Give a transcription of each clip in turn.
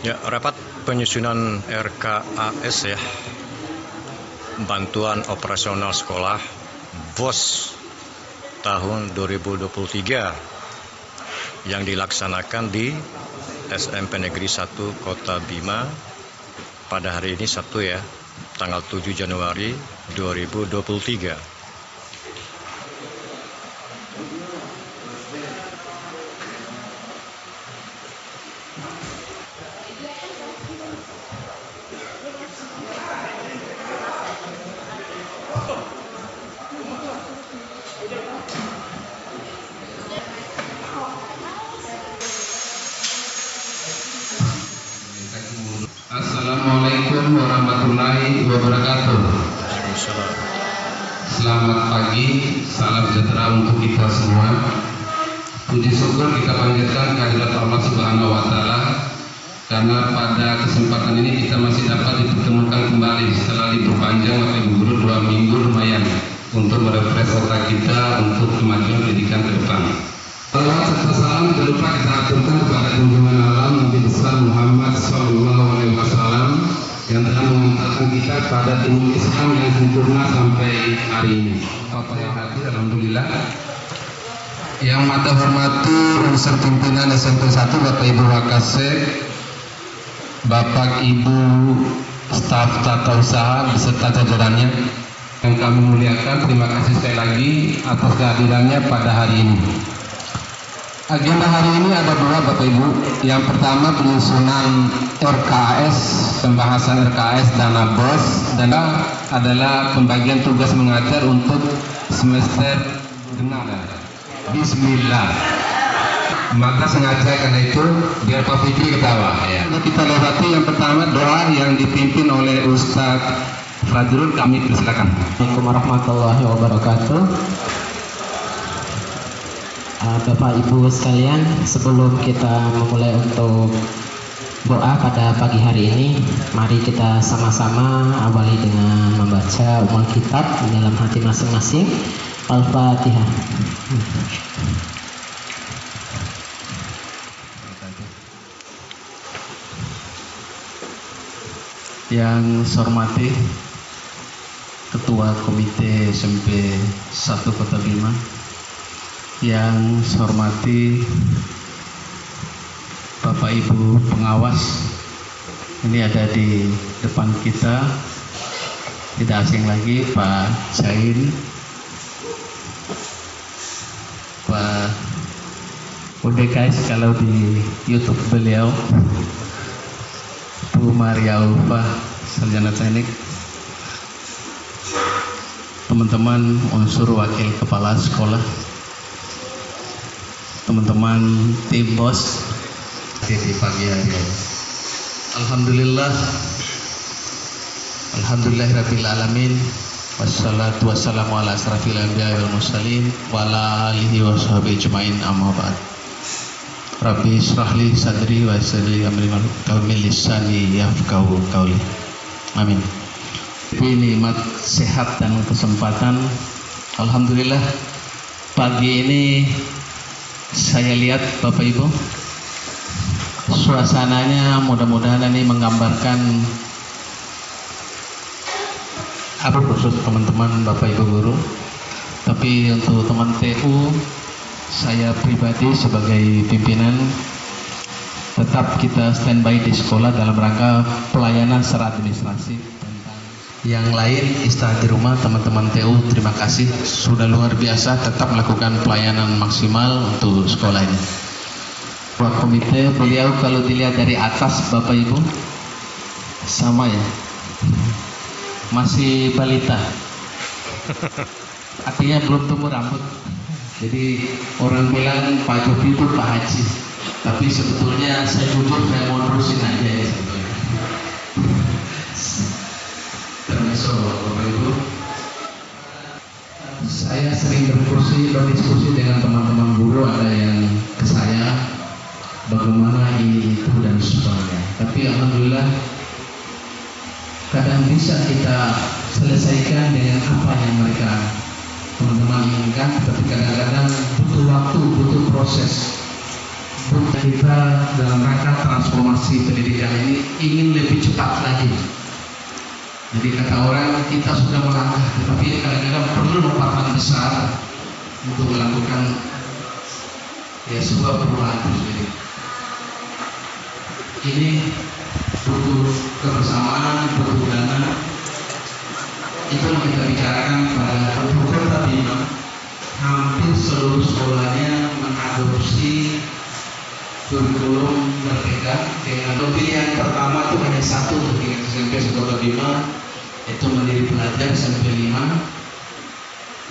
Ya, rapat penyusunan RKAS ya, bantuan operasional sekolah BOS tahun 2023 yang dilaksanakan di SMP Negeri 1 Kota Bima pada hari ini Sabtu ya, tanggal 7 Januari 2023. Assalamualaikum warahmatullahi wabarakatuh. Selamat pagi, salam sejahtera untuk kita semua. Puji syukur kita panjatkan kehadirat Allah Subhanahu wa Ta'ala, karena pada kesempatan ini kita masih dapat dipertemukan kembali setelah libur panjang Bapak Ibu Guru 2 minggu lumayan untuk merefresh otak kita untuk kemajuan pendidikan ke depan. Salawat serta salam tidak lupa kita aturkan kepada junjungan alam Nabi besar Muhammad SAW yang telah mengantarkan kita pada ilmu Islam yang sempurna sampai hari ini. Bapak yang hadir, alhamdulillah. Yang mata hormati unsur pimpinan SMP 1 Bapak Ibu Wakasek, Bapak Ibu staf tata usaha beserta jajarannya yang kami muliakan, terima kasih sekali lagi atas kehadirannya pada hari ini. Agenda hari ini ada dua Bapak Ibu. Yang pertama penyusunan RKAS, pembahasan RKAS dana BOS, dan adalah pembagian tugas mengajar untuk semester genap. Bismillah. Maka sengaja karena itu biar Pak Fikri ketawa ya. Kita lewati yang pertama doa yang dipimpin oleh Ustadz Fadrul, kami persilakan. Assalamualaikum warahmatullahi wabarakatuh. Bapak Ibu sekalian, sebelum kita memulai untuk doa pada pagi hari ini, mari kita sama-sama awali dengan membaca ummul kitab dalam hati masing-masing. Al-Fatihah. Yang saya hormati Ketua Komite SMP 1 Kota Bima, yang saya hormati Bapak Ibu pengawas, ini ada di depan kita, tidak asing lagi Pak Jain, Pak udah guys kalau di YouTube beliau, Bu Maria Ulfa Sarjana Teknik, teman-teman unsur wakil kepala sekolah, teman-teman tim BOS di pagi hari ini. Alhamdulillahirabbil alamin, wassalatu wassalamu ala asrafil anbiya'i wal mursalin wa ala alihi wa sahbihi ajmain, amma ba'd. Rabbi israhli sadri wa yassir li amri wahlul lisani yafqahu qawli. Amin. Ini nikmat sehat dan kesempatan. Alhamdulillah pagi ini saya lihat Bapak Ibu, suasananya mudah-mudahan ini menggambarkan apa khusus teman-teman Bapak Ibu guru, tapi untuk teman TU, saya pribadi sebagai pimpinan tetap kita standby di sekolah dalam rangka pelayanan secara administrasi. Yang lain istirahat di rumah. Teman-teman TU, terima kasih sudah luar biasa tetap melakukan pelayanan maksimal untuk sekolah ini. Buat komite, beliau kalau dilihat dari atas Bapak Ibu sama ya, masih balita, artinya belum tumbuh rambut. Jadi orang bilang Pak Jokowi itu Pak Haji, tapi sebetulnya saya jujur saya mau terusin aja ya sebetulnya. Termasuk Bapak Ibu, saya sering berdiskusi dengan teman-teman guru, ada yang ke saya bagaimana ini itu dan sebagainya, tapi alhamdulillah kadang bisa kita selesaikan dengan apa yang mereka teman-teman inginkan, tapi kadang-kadang butuh waktu, butuh proses. Kita dalam rangka transformasi pendidikan ini ingin lebih cepat lagi. Jadi kata orang kita sudah melangkah, tetapi kadang-kadang perlu lompatan besar untuk melakukan sebuah perubahan itu sendiri. Ini butuh kebersamaan, butuh dana. Itu yang kita bicarakan pada Kota Bima. Hampir seluruh sekolahnya mengadopsi kurikulum Merdeka dengan pilihan pertama itu hanya satu untuk SMP Kota Bima, itu Mandiri Pelajar SMP 5.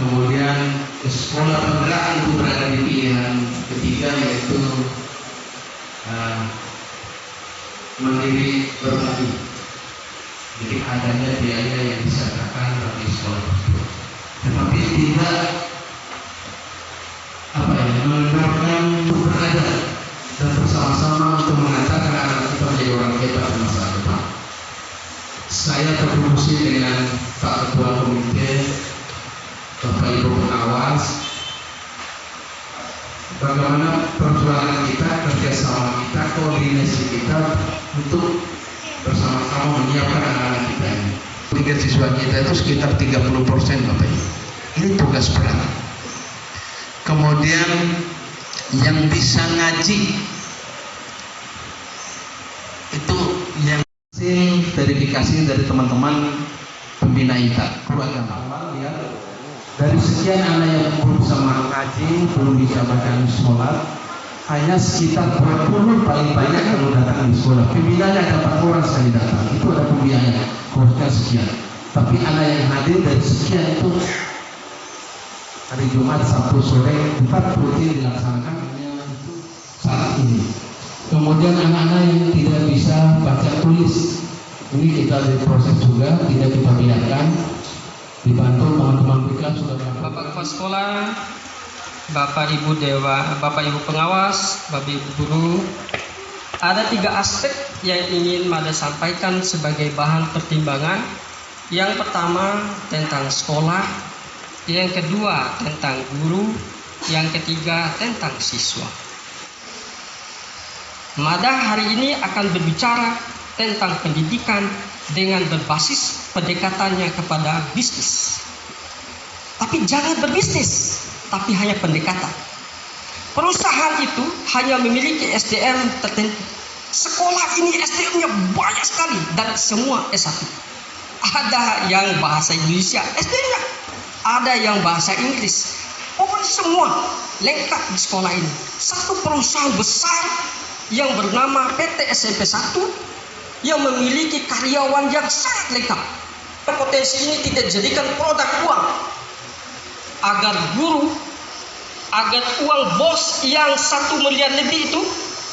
Kemudian sekolah penggerak itu berada di pilihan ketiga, yaitu Mandiri Berbagi. Jadi adanya biaya yang disertakan bagi sekolah tersebut, tetapi tidak menerapkan berbeda dan bersama-sama untuk mengantarkan anak kita menjadi orang hebat di masa depan. Saya berdiskusi dengan Pak Ketua Komite, Bapak Ibu pengawas, bagaimana perjuangan kita, kerjasama kita, koordinasi kita untuk bersama-sama menyiapkan anak-anak kita ini. Tingkat siswa kita itu sekitar 30%, Bapak Ibu. Ini tugas berat. Kemudian yang bisa ngaji itu yang verifikasi dari teman-teman pembina ITA keluarga awal ya. Dari sekian anak yang belum bisa mengaji, belum bisa baca sholat, hanya sekitar 20 paling banyak kalau datang di sekolah. Pembinanya ada 4 orang sekali datang, itu ada pembiayaan kosnya sekian. Tapi anak yang hadir dari sekian itu hari Jumat, Sabtu sore, 4 rutin dilaksanakan hanya saat ini. Kemudian anak-anak yang tidak bisa baca tulis, ini kita diproses juga, tidak kita biarkan. Dibantu teman-teman kita sudah. Bapak Kepala Sekolah, Bapak Ibu Dewa, Bapak Ibu Pengawas, Bapak Ibu Guru, ada 3 aspek yang ingin Mada sampaikan sebagai bahan pertimbangan. Yang pertama tentang sekolah, yang kedua tentang guru, yang ketiga tentang siswa. Mada hari ini akan berbicara tentang pendidikan dengan berbasis pendekatannya kepada bisnis. Tapi jangan berbisnis, tapi hanya pendekatan. Perusahaan itu hanya memiliki SDM tertentu. Sekolah ini SDM-nya banyak sekali dan semua S1. Ada yang bahasa Indonesia SDM-nya, ada yang bahasa Inggris. Pokoknya semua lengkap di sekolah ini. Satu perusahaan besar yang bernama PT SMP 1 yang memiliki karyawan yang sangat lengkap. Potensi ini tidak dijadikan produk uang agar uang bos yang 1 miliar lebih itu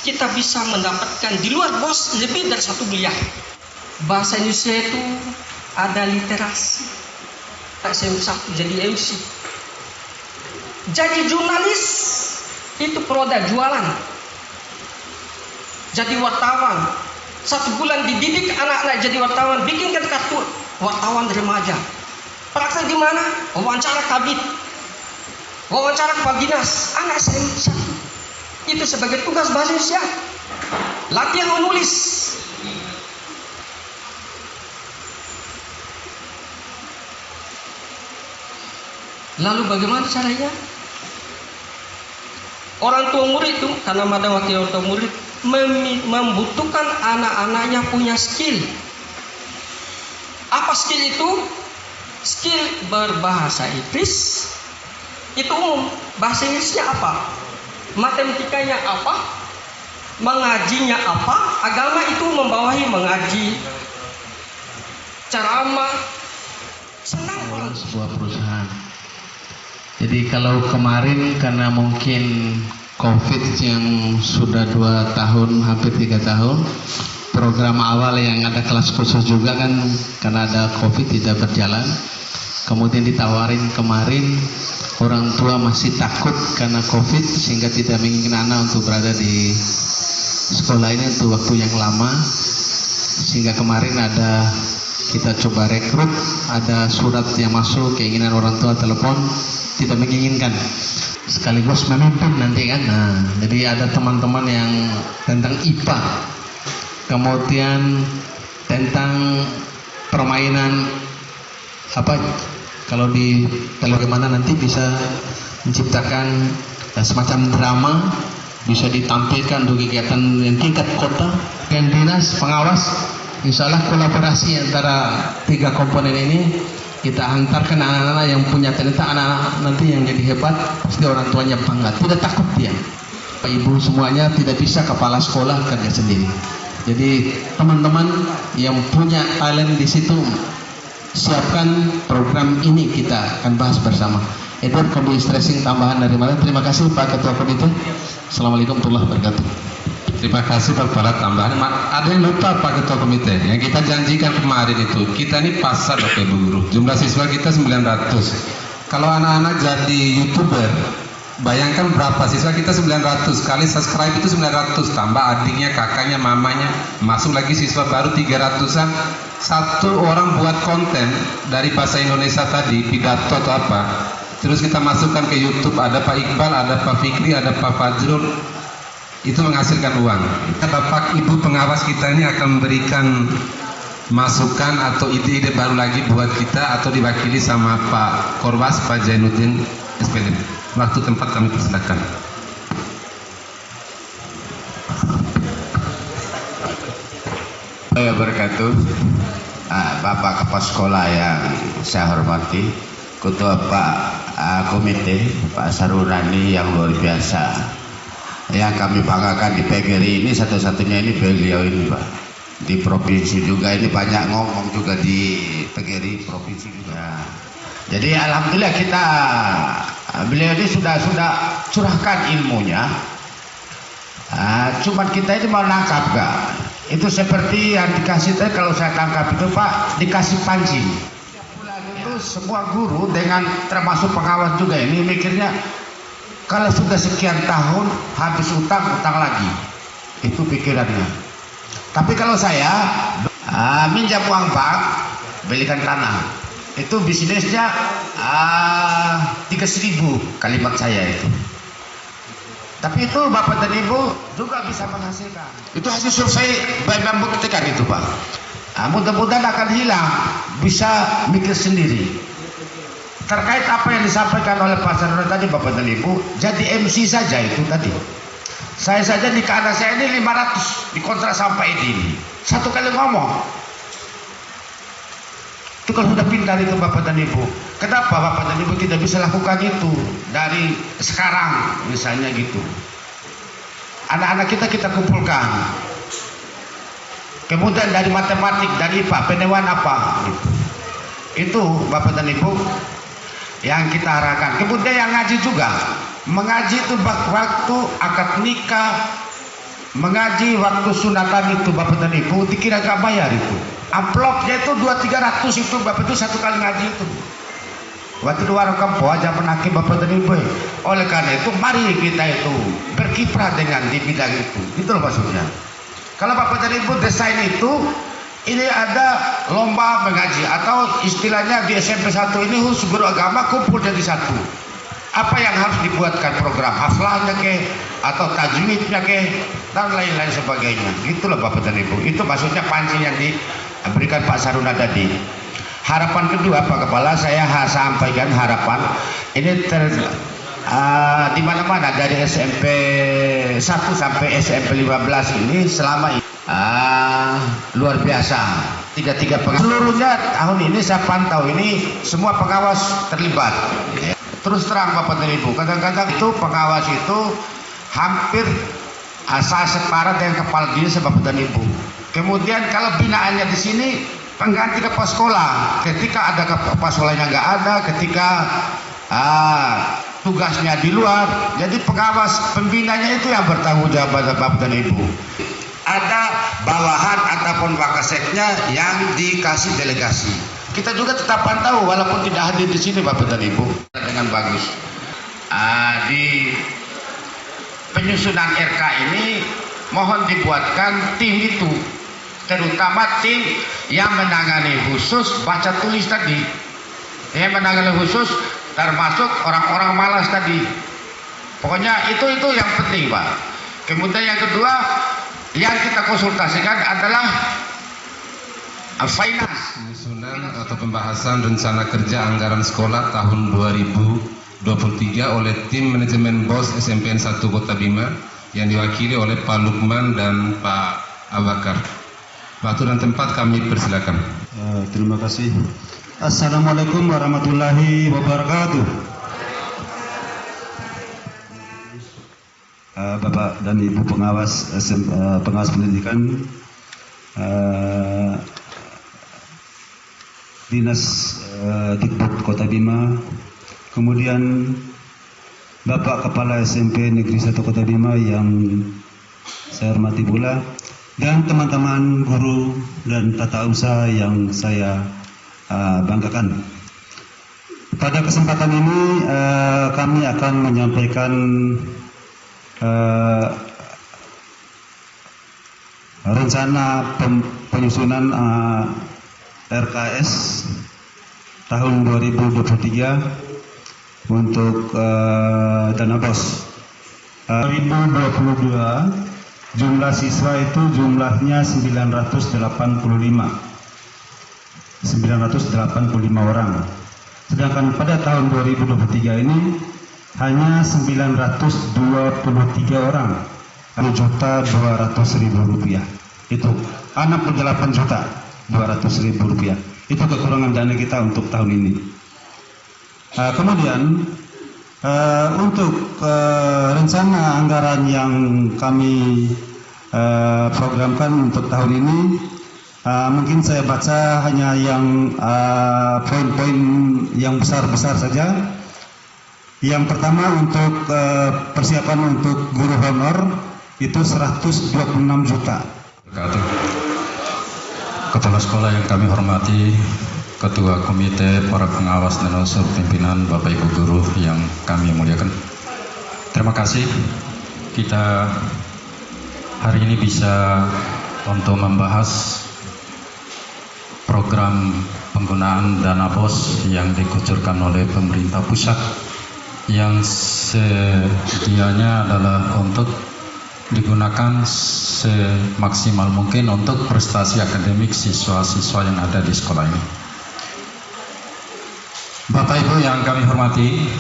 kita bisa mendapatkan di luar bos lebih dari 1 miliar. Bahasa Indonesia itu ada literasi. SMP 1 jadi MC, jadi jurnalis itu produk jualan, jadi wartawan. 1 bulan dididik anak-anak jadi wartawan, bikinkan kartu wartawan remaja. Praktek di mana? Wawancara kabit, wawancara kepala dinas. Anak saya itu sebagai tugas bahasa Indonesia, latihan menulis. Lalu bagaimana caranya? Orang tua murid itu, karena ada wakil orang tua murid, membutuhkan anak-anaknya punya skill. Apa skill itu? Skill berbahasa Inggris itu umum. Bahasa Inggrisnya apa? Matematikanya apa? Mengajinya apa? Agama itu membawahi mengaji, ceramah. Senang orang sebuah perusahaan. Jadi kalau kemarin karena mungkin COVID yang sudah 2 tahun, hampir 3 tahun, program awal yang ada kelas khusus juga kan karena ada COVID tidak berjalan. Kemudian ditawarin kemarin, orang tua masih takut karena COVID sehingga tidak menginginkan anak untuk berada di sekolah ini untuk waktu yang lama. Sehingga kemarin ada kita coba rekrut, ada surat yang masuk, keinginan orang tua telepon tidak menginginkan. sekaligus memimpin nanti kan. Nah, jadi ada teman-teman yang tentang IPA, kemudian tentang permainan apa, kalau di bagaimana nanti bisa menciptakan semacam drama, bisa ditampilkan untuk kegiatan yang tingkat kota. Dan dinas pengawas, insya Allah kolaborasi antara 3 komponen ini kita hantarkan anak-anak yang punya talenta, anak-anak nanti yang jadi hebat, pasti orang tuanya bangga, tidak takut dia. Pak Ibu semuanya tidak bisa kepala sekolah kerja sendiri. Jadi teman-teman yang punya talent di situ, siapkan program ini, kita akan bahas bersama. Itu kondisi stressing tambahan dari mana. Terima kasih Pak Ketua Komite. Assalamualaikum warahmatullahi wabarakatuh. Terima kasih Pak Kepala tambahan. Ada yang lupa Pak Ketua Komite, yang kita janjikan kemarin itu, kita ini pasar Bapak Ibu Guru, jumlah siswa kita 900. Kalau anak-anak jadi YouTuber, bayangkan berapa siswa kita, 900 kali subscribe itu 900, tambah adiknya, kakaknya, mamanya, masuk lagi siswa baru 300-an. Satu orang buat konten dari bahasa Indonesia tadi, pidato atau apa, terus kita masukkan ke YouTube, ada Pak Iqbal, ada Pak Fikri, ada Pak Fajrul, itu menghasilkan uang. Bapak Ibu pengawas kita ini akan memberikan masukan atau ide-ide baru lagi buat kita, atau diwakili sama Pak Korwas, Pak Jainuddin, SPD. Waktu tempat kami persilakan. Wabarakatuh. Bapak Kepala Sekolah yang saya hormati, Ketua Pak Komite Pak Sarurani yang luar biasa, yang kami banggakan di PGRI ini, satu-satunya ini beliau ini Pak. Di provinsi juga ini banyak ngomong juga di PGRI provinsi juga. Jadi alhamdulillah kita, beliau ini sudah curahkan ilmunya. Cuman kita ini mau nangkap gak? Itu seperti yang dikasih tadi, kalau saya tangkap itu Pak, dikasih pancing. Itu semua guru dengan termasuk pengawas juga ini mikirnya, kalau sudah sekian tahun habis utang lagi, itu pikirannya. Tapi kalau saya minjam uang bank, belikan tanah, itu bisnisnya 3.000 kalimat saya itu. Tapi itu Bapak dan Ibu juga bisa menghasilkan. Itu hasil survei membuktikan itu Pak. Mudah-mudahan akan hilang, bisa mikir sendiri. Terkait apa yang disampaikan oleh Pak Saruna tadi Bapak dan Ibu, jadi MC saja itu tadi. Saya saja di kanan saya ini 500 dikontrak sampai ini. Satu kali ngomong. Itu kalau sudah pintar itu Bapak dan Ibu. Kenapa Bapak dan Ibu tidak bisa lakukan itu dari sekarang misalnya gitu. Anak-anak kita kumpulkan. Kemudian dari matematik, dari IPA, pendewan apa gitu. Itu Bapak dan Ibu yang kita harapkan. Kemudian yang ngaji juga, mengaji itu waktu akad nikah, mengaji waktu sunatan itu Bapak dan Ibu dikira gak bayar itu. Amplopnya itu 200-300 itu Bapak itu satu kali ngaji itu. Waktu di warung kampung aja menaki Bapak dan Ibu. Oleh karena itu mari kita itu berkiprah dengan di bidang itu. Itu loh maksudnya. Kalau Bapak dan Ibu desain itu, ini ada lomba mengaji atau istilahnya di SMP 1 ini khusus guru agama kumpul jadi satu. Apa yang harus dibuatkan program haflahnya ke atau tajwidnya ke dan lain-lain sebagainya. Itulah Bapak dan Ibu. Itu maksudnya pancing yang diberikan Pak Saruna tadi. Harapan kedua Pak Kepala, saya sampaikan harapan ini di mana-mana dari SMP 1 sampai SMP 15 ini selama ini luar biasa. Tiga pengawas seluruhnya tahun ini saya pantau ini semua pengawas terlibat. Terus terang Bapak dan Ibu, kadang-kadang itu pengawas itu hampir saya setara dengan kepala dinas Bapak dan Ibu. Kemudian kalau binaannya di sini pengganti kepala sekolah, ketika ada kepala sekolahnya nggak ada, ketika tugasnya di luar, jadi pengawas pembinanya itu yang bertanggung jawab Bapak dan Ibu. Ada bawahan ataupun wakaseknya yang dikasih delegasi. Kita juga tetap pantau walaupun tidak hadir di sini Bapak dan Ibu dengan bagus. Di penyusunan RK ini mohon dibuatkan tim itu, terutama tim yang menangani khusus baca tulis tadi, yang menangani khusus termasuk orang-orang malas tadi. Pokoknya itu yang penting, Pak. Kemudian yang kedua yang kita konsultasikan adalah finance. Penyusunan atau pembahasan rencana kerja anggaran sekolah tahun 2023 oleh tim manajemen BOS SMPN 1 Kota Bima yang diwakili oleh Pak Lukman dan Pak Abakar. Waktu dan tempat kami persilakan. Terima kasih. Assalamualaikum warahmatullahi wabarakatuh. Bapak dan Ibu pengawas pendidikan, Dinas Dikbud Kota Bima, kemudian Bapak Kepala SMP Negeri 1 Kota Bima yang saya hormati pula, dan teman-teman guru dan tata usaha yang saya banggakan. Pada kesempatan ini kami akan menyampaikan rencana penyusunan RKS tahun 2023 untuk dana BOS. 2022 jumlah siswa itu jumlahnya 985 orang. Sedangkan pada tahun 2023 ini hanya 923 orang, Rp1.200.000. Itu 68.200.000 rupiah. Itu kekurangan dana kita untuk tahun ini. Kemudian untuk rencana anggaran yang kami programkan untuk tahun ini, mungkin saya baca hanya yang poin-poin yang besar-besar saja. Yang pertama untuk persiapan untuk guru honor itu 126 juta. Kepala sekolah yang kami hormati, Ketua Komite, para pengawas dan unsur pimpinan, Bapak Ibu guru yang kami muliakan. Terima kasih kita hari ini bisa untuk membahas program penggunaan dana BOS yang dikucurkan oleh pemerintah pusat, yang sedianya adalah untuk digunakan semaksimal mungkin untuk prestasi akademik siswa-siswa yang ada di sekolah ini. Bapak Ibu yang kami hormati,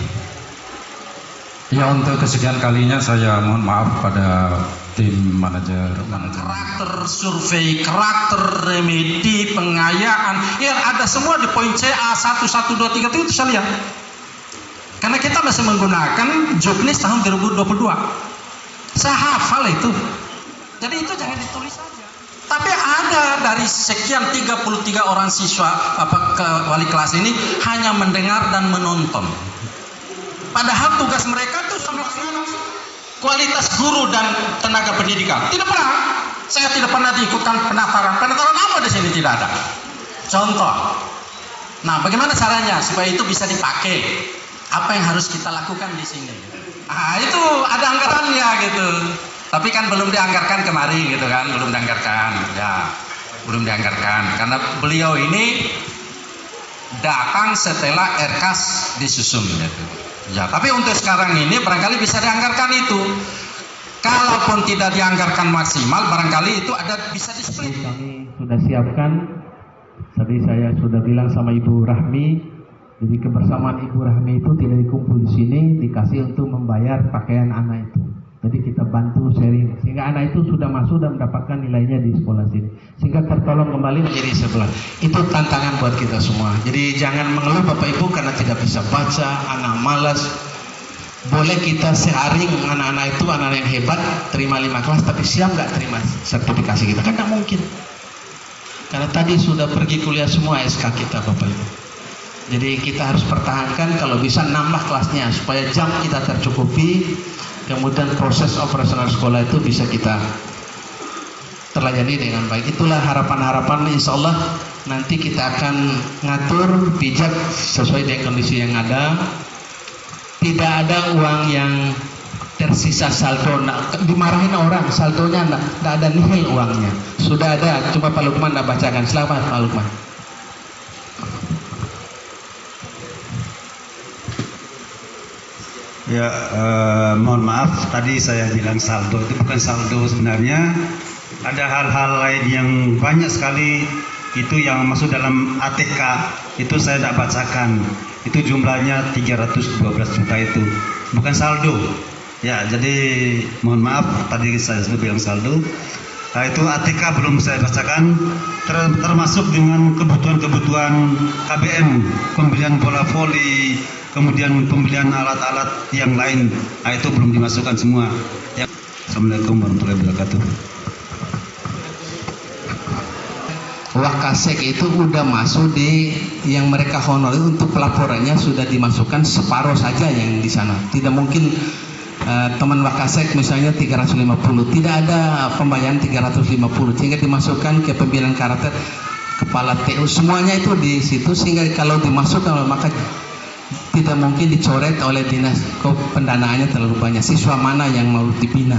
ya untuk kesekian kalinya saya mohon maaf pada tim manajer. Karakter survei, karakter remedi, pengayaan, ya ada semua di poin CA 1, 1, 2, 3 itu saya lihat. Karena kita masih menggunakan juknis tahun 2022. Saya hafal itu. Jadi itu jangan ditulis saja. Tapi ada dari sekian 33 orang siswa wali kelas ini hanya mendengar dan menonton. Padahal tugas mereka itu sangat kualitas guru dan tenaga pendidikan. Tidak pernah. Saya tidak pernah diikutkan pendaftaran. Pendaftaran apa di sini tidak ada. Contoh. Nah, bagaimana caranya supaya itu bisa dipakai? Apa yang harus kita lakukan di sini? Ah, itu ada anggarannya gitu. Tapi kan belum dianggarkan kemarin gitu kan, belum dianggarkan. Ya, belum dianggarkan karena beliau ini datang setelah RKAS disusun gitu. Ya, tapi untuk sekarang ini barangkali bisa dianggarkan itu. Kalaupun tidak dianggarkan maksimal, barangkali itu ada bisa di-split. Kami sudah siapkan. Tadi saya sudah bilang sama Ibu Rahmi. Jadi kebersamaan Ibu Rahmi itu tidak dikumpul di sini, dikasih untuk membayar pakaian anak itu. Jadi kita bantu sharing, sehingga anak itu sudah masuk dan mendapatkan nilainya di sekolah sini, sehingga tertolong kembali menjadi sebelah. Itu tantangan buat kita semua. Jadi jangan mengeluh Bapak Ibu karena tidak bisa baca, anak malas. Boleh kita sharing anak-anak itu, anak yang hebat, terima 5 kelas, tapi siap nggak terima sertifikasi kita? Kan nggak mungkin. Karena tadi sudah pergi kuliah semua SK kita Bapak Ibu. Jadi kita harus pertahankan, kalau bisa nambah kelasnya supaya jam kita tercukupi, kemudian proses operasional sekolah itu bisa kita terlayani dengan baik. Itulah harapan-harapan, insya Allah nanti kita akan ngatur bijak sesuai dengan kondisi yang ada. Tidak ada uang yang tersisa saldo, dimarahin orang saldonya tidak ada, nihil uangnya. Sudah ada, coba Pak Lukman bacakan. Selamat Pak Lukman. Ya, mohon maaf tadi saya bilang saldo, itu bukan saldo sebenarnya. Ada hal-hal lain yang banyak sekali itu yang masuk dalam ATK, itu saya tidak bacakan. Itu jumlahnya 312 juta itu, bukan saldo. Ya, jadi mohon maaf tadi saya sudah bilang saldo. Nah, itu ATK belum saya bacakan, termasuk dengan kebutuhan-kebutuhan KBM, pembelian bola voli, kemudian pembelian alat-alat yang lain. Nah, itu belum dimasukkan semua. Ya. Assalamualaikum warahmatullahi wabarakatuh. Wakasek itu udah masuk di yang mereka honor itu, untuk pelaporannya sudah dimasukkan separuh saja yang di sana. Tidak mungkin teman Wakasek misalnya 350, tidak ada pembayaran 350 sehingga dimasukkan ke pembinaan karakter kepala TU, semuanya itu di situ, sehingga kalau dimasukkan maka tidak mungkin dicoret oleh dinas. Pendanaannya terlalu banyak, siswa mana yang mau dibina.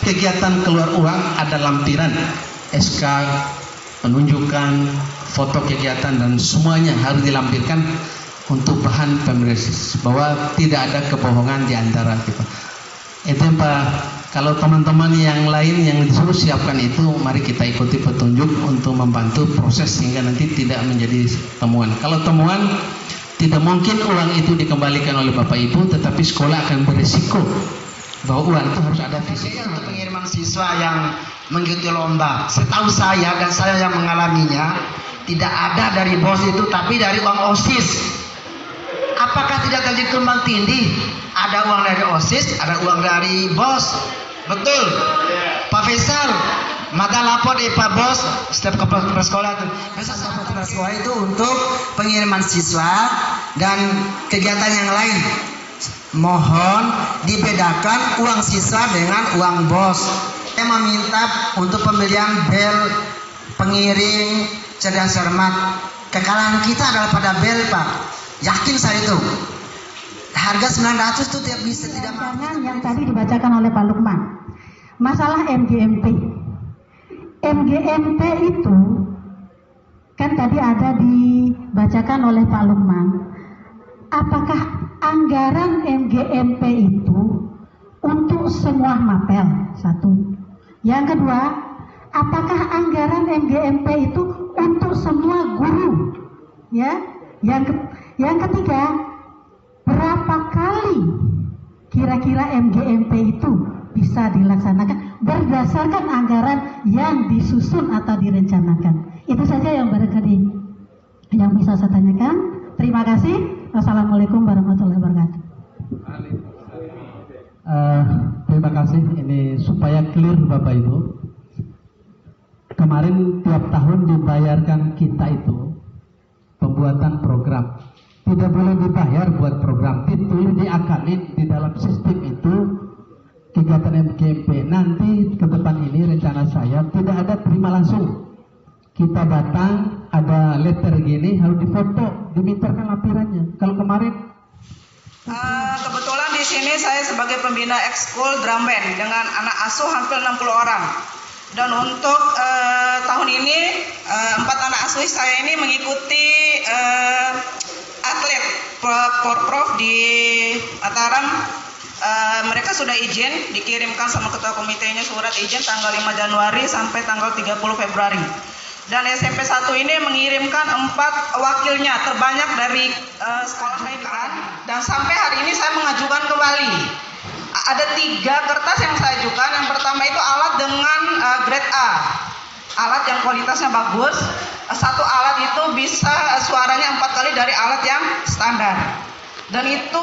Kegiatan keluar uang ada lampiran SK, penunjukan, foto kegiatan, dan semuanya harus dilampirkan untuk bahan pemeriksaan bahwa tidak ada kebohongan di antara kita. Itu Pak. Kalau teman-teman yang lain yang disuruh siapkan itu, mari kita ikuti petunjuk untuk membantu proses sehingga nanti tidak menjadi temuan. Kalau temuan, tidak mungkin uang itu dikembalikan oleh Bapak Ibu, tetapi sekolah akan berisiko bahwa uang itu harus ada fisik. Untuk pengiriman siswa yang mengikuti lomba, setahu saya dan saya yang mengalaminya, tidak ada dari bos itu, tapi dari uang OSIS. Apakah tidak terjadi tumbang tindih? Ada uang dari OSIS, ada uang dari bos. Betul, Pak Faisal. Maka lapor Pak Bos setiap kepala sekolah itu. Kepala sekolah itu untuk pengiriman siswa dan kegiatan yang lain. Mohon dibedakan uang siswa dengan uang bos. Saya meminta untuk pembelian bel pengiring cerdas cermat. Kekalahan kita adalah pada bel, Pak. Yakin saya itu. Harga 900 itu tidak bisa, tidak mampu. Yang tadi dibacakan oleh Pak Lukman, masalah MGMP. MGMP itu kan tadi ada dibacakan oleh Pak Lukman. Apakah anggaran MGMP itu untuk semua mapel? Satu. Yang kedua, apakah anggaran MGMP itu untuk semua guru? Ya. Yang ketiga, berapa kali kira-kira MGMP itu bisa dilaksanakan berdasarkan anggaran yang disusun atau direncanakan? Itu saja yang barangkali yang bisa saya tanyakan. Terima kasih. Wassalamualaikum warahmatullahi wabarakatuh. Terima kasih. Ini supaya clear Bapak Ibu. Kemarin tiap tahun dibayarkan kita itu pembuatan program. Tidak boleh dibayar buat program itu, diakalin di dalam sistem itu kegiatan MGMP. Nanti ke depan ini rencana saya tidak ada terima langsung. Kita datang, ada letter gini, harus difoto, dimintakan lampirannya. Kalau kemarin kebetulan di sini saya sebagai pembina ekskul drum band dengan anak asuh hampir 60 orang. Dan untuk tahun ini 4 anak asuh saya ini mengikuti atlet Porprov di Mataram. Mereka sudah izin, dikirimkan sama ketua komitenya surat izin tanggal 5 Januari sampai tanggal 30 Februari. Dan SMP 1 ini mengirimkan 4 wakilnya terbanyak dari sekolah lain. Dan sampai hari ini saya mengajukan kembali. Ada 3 kertas yang saya ajukan. Yang pertama itu alat dengan grade A, alat yang kualitasnya bagus. Satu alat itu bisa suaranya 4 kali dari alat yang standar. Dan itu